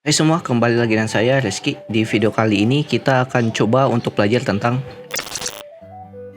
Hai semua, kembali lagi dengan saya Reski. Di video kali ini kita akan coba untuk belajar tentang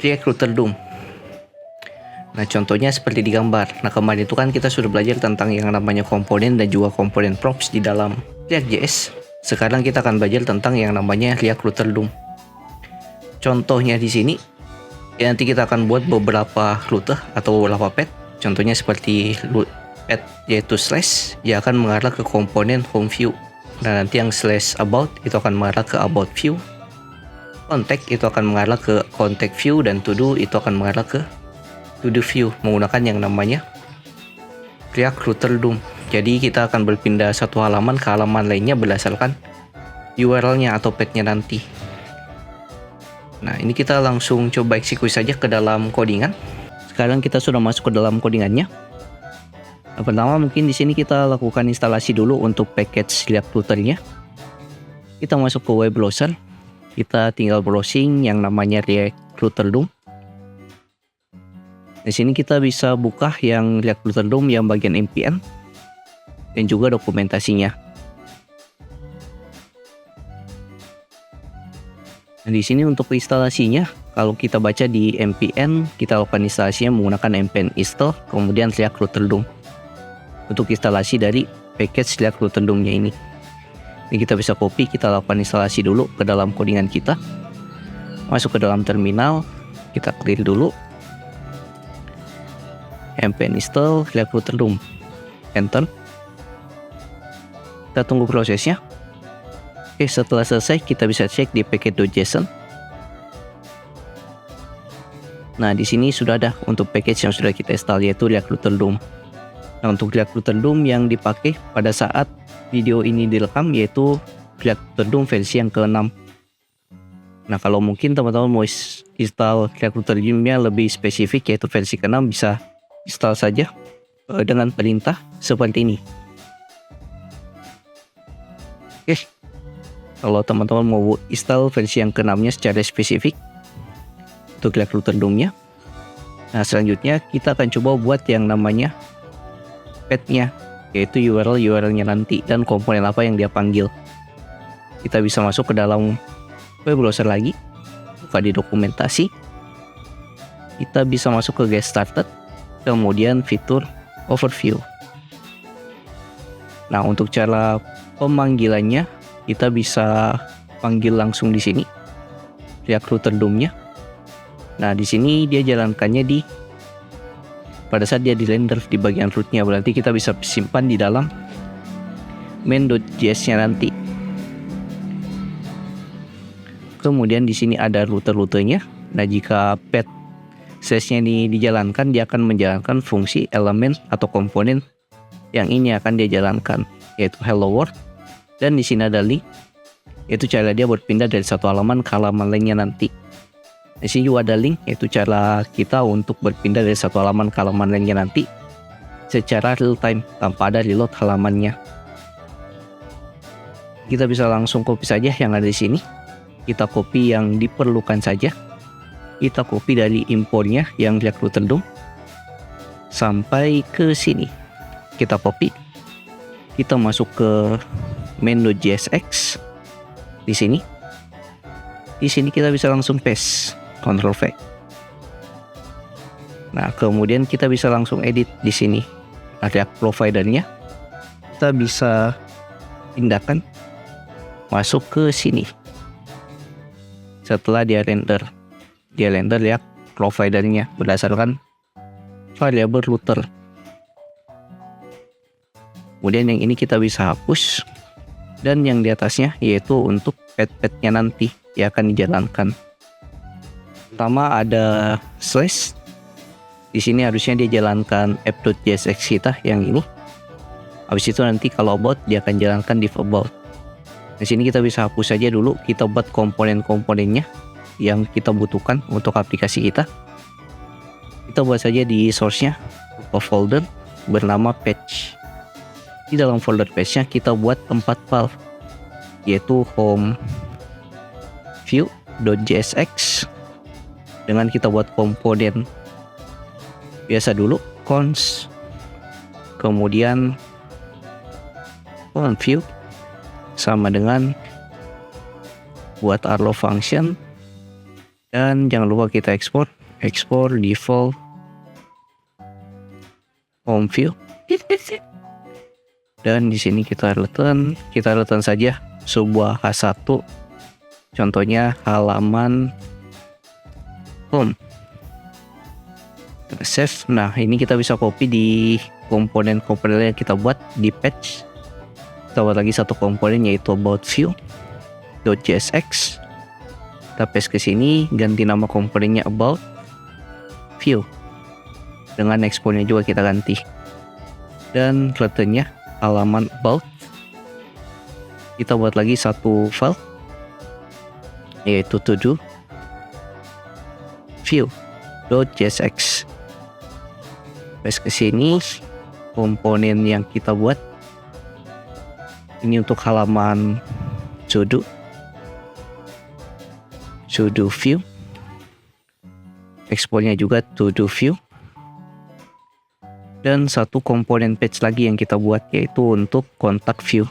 React Router DOM. Nah, contohnya seperti di gambar. Nah, kemarin itu kan kita sudah belajar tentang yang namanya komponen dan juga komponen props di dalam React.js. Sekarang kita akan belajar tentang yang namanya React Router DOM. Contohnya di sini, ya nanti kita akan buat beberapa router atau beberapa path. Contohnya seperti path yaitu slash, dia akan mengarah ke komponen home view. Nah, nanti yang slash about itu akan mengarah ke about view, contact itu akan mengarah ke contact view, dan to do itu akan mengarah ke to do view menggunakan yang namanya React Router DOM. Jadi kita akan berpindah satu halaman ke halaman lainnya berdasarkan URL-nya atau path-nya nanti. Nah, ini kita langsung coba eksekusi saja ke dalam codingan. Sekarang kita sudah masuk ke dalam codingannya. Nah, pertama mungkin di sini kita lakukan instalasi dulu untuk package React Router-nya. Kita masuk ke web browser. Kita tinggal browsing yang namanya React Router DOM. Di sini kita bisa buka yang React Router DOM yang bagian npm dan juga dokumentasinya. Nah, di sini untuk instalasinya, kalau kita baca di npm, kita lakukan instalasinya menggunakan npm install kemudian React Router DOM. Untuk instalasi dari package React Router DOM-nya ini. Ini kita bisa copy, kita lakukan instalasi dulu ke dalam codingan kita. Masuk ke dalam terminal, kita clear dulu. npm install React Router DOM. Enter. Kita tunggu prosesnya. Oke, setelah selesai kita bisa cek di package.json. Nah, di sini sudah ada untuk package yang sudah kita install yaitu React Router DOM. Nah, untuk React Router DOM yang dipakai pada saat video ini direkam yaitu React Router DOM versi yang ke-6. Nah, kalau mungkin teman-teman mau install React Router DOM-nya lebih spesifik yaitu versi ke-6, bisa install saja dengan perintah seperti ini. Oke, kalau teman-teman mau install versi yang ke-6-nya secara spesifik untuk React Router DOM-nya, nah selanjutnya kita akan coba buat yang namanya path-nya, yaitu URL-nya nanti dan komponen apa yang dia panggil. Kita bisa masuk ke dalam web browser lagi, buka di dokumentasi. Kita bisa masuk ke get started, kemudian fitur overview. Nah, untuk cara pemanggilannya, kita bisa panggil langsung di sini React Router DOM-nya. Nah, di sini dia jalankannya pada saat dia di render di bagian root-nya, berarti kita bisa simpan di dalam main.js-nya nanti. Kemudian di sini ada router-routernya. Nah, jika path slash-nya ini dijalankan, dia akan menjalankan fungsi elemen atau komponen yang ini akan dia jalankan, yaitu hello world. Dan di sini ada link, yaitu cara dia berpindah dari satu halaman ke halaman lainnya nanti. Di sini juga ada link, yaitu cara kita untuk berpindah dari satu halaman ke halaman lainnya nanti secara real time tanpa ada reload halamannya. Kita bisa langsung copy saja yang ada di sini. Kita copy yang diperlukan saja. Kita copy dari impornya yang React Router DOM sampai ke sini. Kita copy. Kita masuk ke main.jsx di sini. Di sini kita bisa langsung paste. Ctrl V. Nah, kemudian kita bisa langsung edit di sini. React providernya kita bisa pindahkan masuk ke sini. Setelah dia render React providernya berdasarkan variabel router. Kemudian yang ini kita bisa hapus, dan yang di atasnya yaitu untuk path-nya nanti yang akan dijalankan. Pertama ada slash. Di sini harusnya dia jalankan app.jsx kita yang ini. Habis itu nanti kalau about dia akan jalankan div about. Di sini kita bisa hapus saja dulu. Kita buat komponen-komponennya yang kita butuhkan untuk aplikasi kita. Kita buat saja di source-nya folder bernama patch. Di dalam folder patch-nya kita buat 4 file, yaitu home view.jsx. Dengan kita buat komponen biasa dulu, cons, kemudian view, sama dengan buat arlow function, dan jangan lupa kita ekspor default home view. Dan di sini kita return saja sebuah H1, contohnya halaman home. Kita save. Nah, ini kita bisa copy di komponen-komponen yang kita buat di patch. Kita buat lagi satu komponen yaitu about view.jsx. Kita paste ke sini, ganti nama komponennya about view. Dengan exportnya juga kita ganti. Dan returnnya halaman about. Kita buat lagi satu file yaitu to do view.jsx. Paste ke sini komponen yang kita buat. Ini untuk halaman sudo view. Exportnya juga to do view. Dan satu komponen page lagi yang kita buat yaitu untuk contact view.jsx.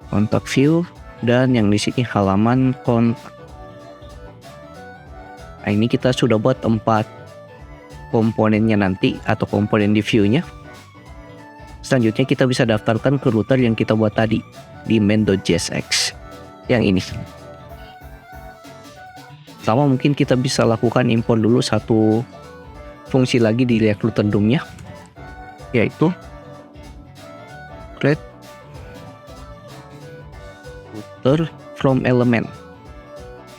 Contact view dan yang di sini halaman kontak. Nah, ini kita sudah buat 4 komponennya nanti atau komponen di view-nya. Selanjutnya kita bisa daftarkan ke router yang kita buat tadi di main.jsx yang ini. Sama mungkin kita bisa lakukan import dulu satu fungsi lagi di React Router DOM-nya, yaitu create router from element.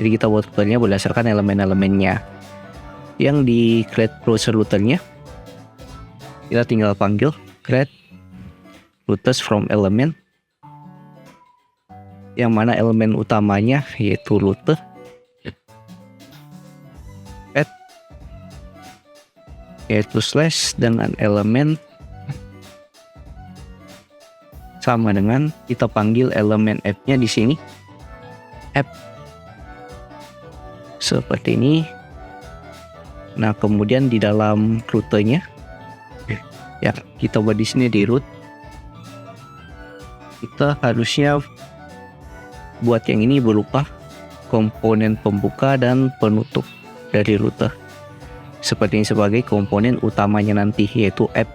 Jadi kita buat routernya berdasarkan elemen-elemennya yang di create browser routernya. Kita tinggal panggil create routers from element, yang mana elemen utamanya yaitu router, add yaitu slash dengan elemen sama dengan kita panggil elemen app-nya di sini app seperti ini. Nah, kemudian di dalam routernya ya kita buat di sini di root. Kita harusnya buat yang ini berupa komponen pembuka dan penutup dari router. Seperti ini sebagai komponen utamanya nanti yaitu app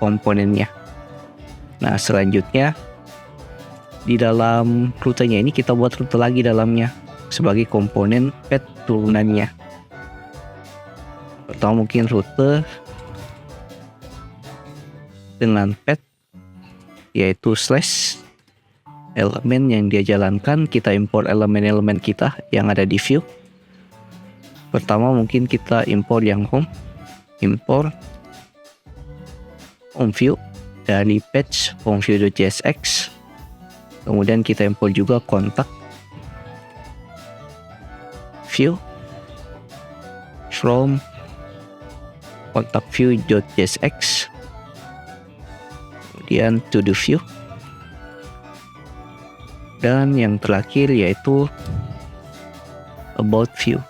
komponennya. Nah, selanjutnya di dalam routernya ini kita buat router lagi dalamnya sebagai komponen pet turunannya. Pertama mungkin router dengan pet yaitu slash elemen yang dia jalankan. Kita import elemen-elemen kita yang ada di view. Pertama mungkin kita import yang home, import home view dari patch homeview.jsx. Kemudian kita import juga kontak view from contact view.jsx. Kemudian to do view. Dan yang terakhir yaitu about view.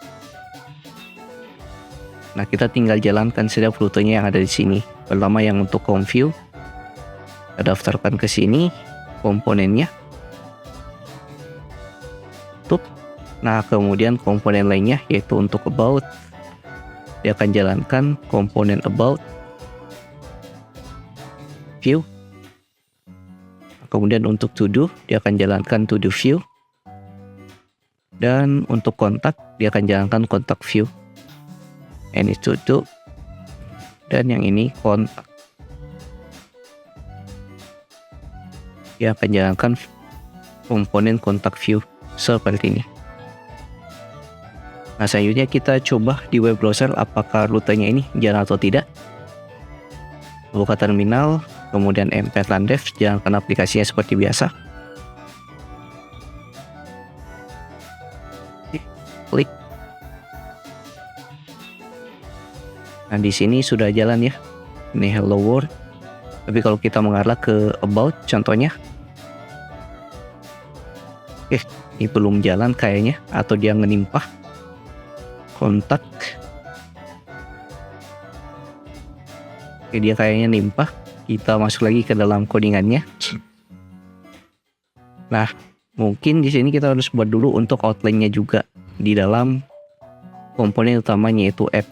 Nah, kita tinggal jalankan setiap routernya yang ada di sini. Pertama yang untuk home view, kita daftarkan ke sini komponennya. Nah, kemudian komponen lainnya yaitu untuk about, dia akan jalankan komponen about view. Kemudian untuk to do, dia akan jalankan to do view. Dan untuk kontak, dia akan jalankan kontak view. Ini to do. Dan yang ini kontak. Dia akan jalankan komponen kontak view seperti ini. Nah, selanjutnya kita coba di web browser apakah rutenya ini jalan atau tidak. Buka terminal, kemudian run dev, jalankan aplikasinya seperti biasa. Klik. Nah, di sini sudah jalan ya. Ini hello world. Tapi kalau kita mengarah ke about contohnya, ini belum jalan kayaknya, atau dia ngenimpah. kontak. Oke, dia kayaknya nimpah. Kita masuk lagi ke dalam codingannya. Nah, mungkin di sini kita harus buat dulu untuk outline-nya juga di dalam komponen utamanya, yaitu app.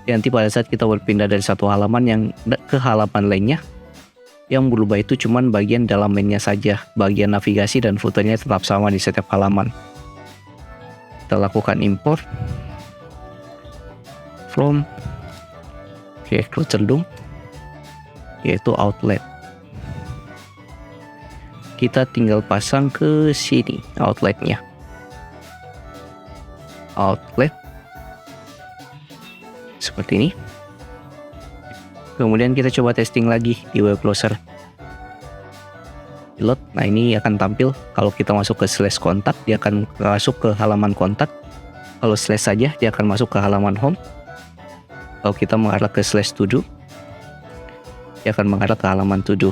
Nanti pada saat kita berpindah dari satu halaman yang ke halaman lainnya, yang berubah itu cuman bagian dalam menu saja. Bagian navigasi dan footernya tetap sama di setiap halaman. Kita lakukan import from React Router DOM, yaitu outlet. Kita tinggal pasang ke sini outletnya. Outlet seperti ini. Kemudian kita coba testing lagi di web browser. Load. Nah, ini akan tampil kalau kita masuk ke slash kontak, dia akan masuk ke halaman kontak. Kalau slash saja, dia akan masuk ke halaman home. Kalau kita mengarah ke slash to do, dia akan mengarah ke halaman to do.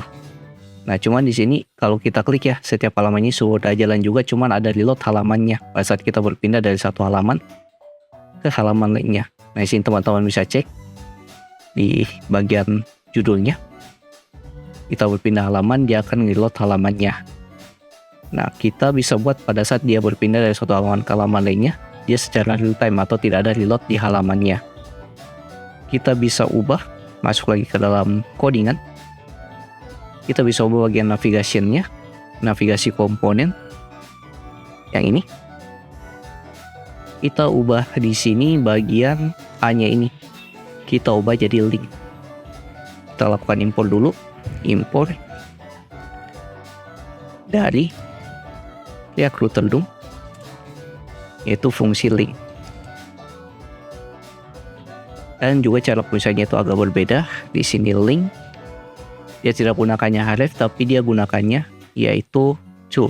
Nah, cuman di sini kalau kita klik ya, setiap halamannya sudah jalan juga, cuman ada reload halamannya pada saat kita berpindah dari satu halaman ke halaman lainnya. Nah, di sini teman-teman bisa cek di bagian judulnya. Kita berpindah halaman, dia akan reload halamannya. Nah, kita bisa buat pada saat dia berpindah dari satu halaman ke halaman lainnya, dia secara real time atau tidak ada reload di halamannya. Kita bisa ubah, masuk lagi ke dalam codingan. Kita bisa ubah bagian navigasinya, navigasi komponen yang ini. Kita ubah di sini bagian A-nya ini. Kita ubah jadi link. Kita lakukan import dulu. Import dari React Router DOM, yaitu fungsi link. Dan juga cara penggunaannya itu agak berbeda. Di sini link, dia tidak gunakannya href, tapi dia gunakannya yaitu to.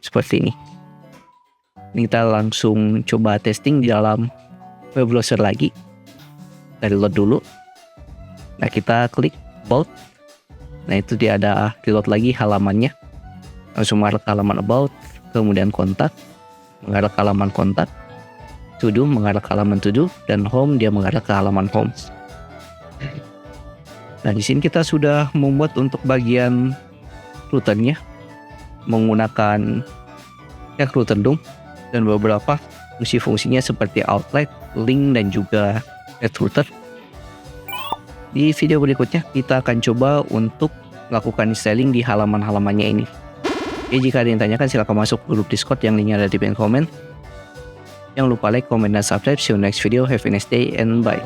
Seperti ini. Ini kita langsung coba testing di dalam web browser lagi. Kita reload dulu. Nah, kita klik about. Nah, itu dia ada reload lagi halamannya. Langsung mengarah ke halaman about, kemudian kontak, mengarah ke halaman kontak. To do mengarah ke halaman to do, dan home dia mengarah ke halaman home. Nah, di sini kita sudah membuat untuk bagian routernya menggunakan React Router DOM dan beberapa fungsi-fungsinya seperti outlet, link, dan juga React Router. Di video berikutnya kita akan coba untuk melakukan styling di halaman-halamannya ini. Oke, jika ada yang tanyakan silahkan masuk ke grup Discord yang linknya ada di pin komen. Jangan lupa like, comment, dan subscribe. See you next video. Have a nice day and bye.